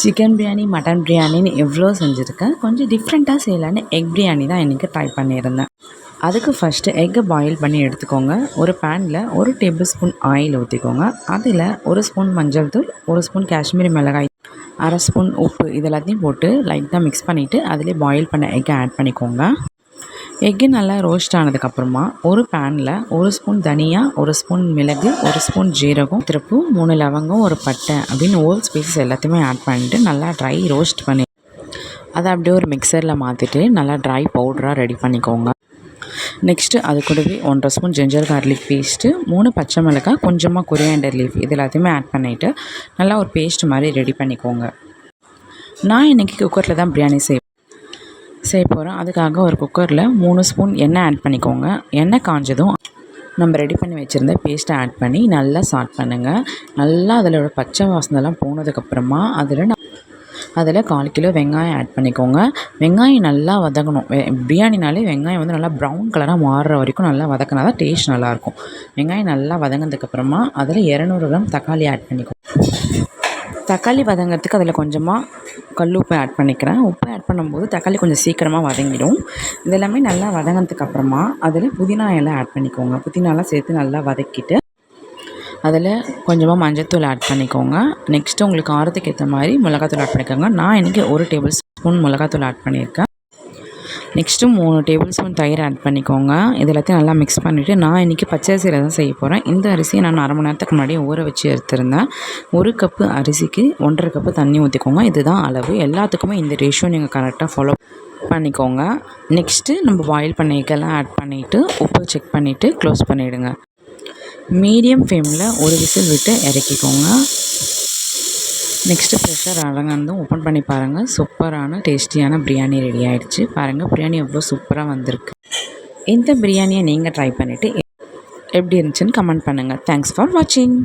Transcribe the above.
Chicken biryani, mutton பிரியாணின்னு எவ்வளோ செஞ்சுருக்கேன். கொஞ்சம் டிஃப்ரெண்ட்டாக செய்யலான்னு எக் பிரியாணி தான் இன்றைக்கி ட்ரை பண்ணியிருந்தேன். அதுக்கு ஃபஸ்ட்டு எக்கை பாயில் பண்ணி எடுத்துக்கோங்க. ஒரு பேனில் 1 டேபிள் ஸ்பூன் ஆயில் ஊற்றிக்கோங்க. அதில் 1 ஸ்பூன் மஞ்சள் தூள், 1 ஸ்பூன் காஷ்மீரி மிளகாய், 1/2 ஸ்பூன் உப்பு இது எல்லாத்தையும் போட்டு லைட்டாக மிக்ஸ் பண்ணிவிட்டு அதிலே பாயில் பண்ண எக்கை ஆட் பண்ணிக்கோங்க. எக்கு நல்லா ரோஸ்ட் ஆனதுக்கப்புறமா ஒரு பேனில் 1 ஸ்பூன் தனியா, 1 ஸ்பூன் மிளகு, 1 ஸ்பூன் ஜீரகம், திருப்பு 3 லவங்கம், ஒரு பட்டை அப்படின்னு ஓல் ஸ்பைசஸ் எல்லாத்தையுமே ஆட் பண்ணிவிட்டு நல்லா ட்ரை ரோஸ்ட் பண்ணி அதை அப்படியே ஒரு மிக்சரில் மாற்றிட்டு நல்லா ட்ரை பவுடராக ரெடி பண்ணிக்கோங்க. நெக்ஸ்ட்டு அது கூடவே 1/2 ஸ்பூன் ஜிஞ்சர் கார்லிக் பேஸ்ட்டு, 3 பச்சை மிளகாய், கொஞ்சமாக கொரியாண்டர் லீஃப் இது எல்லாத்தையுமே ஆட் பண்ணிவிட்டு நல்லா ஒரு பேஸ்ட் மாதிரி ரெடி பண்ணிக்கோங்க. நான் இன்றைக்கி குக்கரில் தான் பிரியாணி செய்ய போகிறேன். அதுக்காக ஒரு குக்கரில் 3 ஸ்பூன் எண்ணெய் ஆட் பண்ணிக்கோங்க. எண்ணெய் காஞ்சதும் நம்ம ரெடி பண்ணி வச்சுருந்த பேஸ்ட்டை ஆட் பண்ணி நல்லா சாட் பண்ணுங்கள். நல்லா அதில் பச்சை வாசனைலாம் போனதுக்கப்புறமா அதில் 1/4 கிலோ வெங்காயம் ஆட் பண்ணிக்கோங்க. வெங்காயம் நல்லா வதங்கணும். பிரியாணினாலே வெங்காயம் வந்து நல்லா ப்ரௌன் கலராக மாறுற வரைக்கும் நல்லா வதக்கினா தான் டேஸ்ட் நல்லாயிருக்கும். வெங்காயம் நல்லா வதங்கினதுக்கப்புறமா அதில் 200 கிராம் தக்காளி ஆட் பண்ணிக்கோங்க. தக்காளி வதங்கிறதுக்கு அதில் கொஞ்சமாக கல் உப்பு ஆட் பண்ணிக்கிறேன். உப்பு ஆட் பண்ணும்போது தக்காளி கொஞ்சம் சீக்கிரமாக வதங்கிடும். இதெல்லாமே நல்லா வதங்கினதுக்கப்புறமா அதில் புதினா இலை ஆட் பண்ணிக்கோங்க. புதினாலாம் சேர்த்து நல்லா வதக்கிட்டு அதில் கொஞ்சமாக மஞ்சள்தூள் ஆட் பண்ணிக்கோங்க. நெக்ஸ்ட்டு உங்களுக்கு காரத்துக்கு ஏற்ற மாதிரி மிளகாத்தூள் ஆட் பண்ணிக்கோங்க. நான் இன்றைக்கி 1 டேபிள் ஸ்பூன் மிளகாத்தூள் ஆட் பண்ணியிருக்கேன். நெக்ஸ்ட்டு 3 டேபிள் ஸ்பூன் தயிர் ஆட் பண்ணிக்கோங்க. இது எல்லாத்தையும் நல்லா மிக்ஸ் பண்ணிவிட்டு நான் இன்றைக்கி பச்சை அரிசியில் தான் செய்ய போகிறேன். இந்த அரிசியை நான் 1/2 மணி நேரத்துக்கு முன்னாடியே ஊற வச்சு எடுத்திருந்தேன். 1 கப்பு அரிசிக்கு 1/2 கப்பு தண்ணி ஊற்றிக்கோங்க. இதுதான் அளவு. எல்லாத்துக்குமே இந்த ரேஷியோ நீங்கள் கரெக்டாக ஃபாலோ பண்ணிக்கோங்க. நெக்ஸ்ட்டு நம்ம பாயில் பண்ண எக்கெல்லாம் ஆட் பண்ணிவிட்டு உப்பு செக் பண்ணிவிட்டு க்ளோஸ் பண்ணிவிடுங்க. மீடியம் ஃப்ளேமில் ஒரு விசில் விட்டு இறக்கிக்கோங்க. நெக்ஸ்ட்டு ப்ரெஷர் அடங்கனதும் ஓப்பன் பண்ணி பாருங்கள். சூப்பரான டேஸ்டியான பிரியாணி ரெடி ஆகிடுச்சு. பாருங்கள் பிரியாணி எவ்வளோ சூப்பராக வந்திருக்கு. இந்த பிரியாணியை நீங்கள் ட்ரை பண்ணிவிட்டு எப்படி இருந்துச்சுன்னு கமெண்ட் பண்ணுங்கள். தேங்க்ஸ் ஃபார் வாட்சிங்.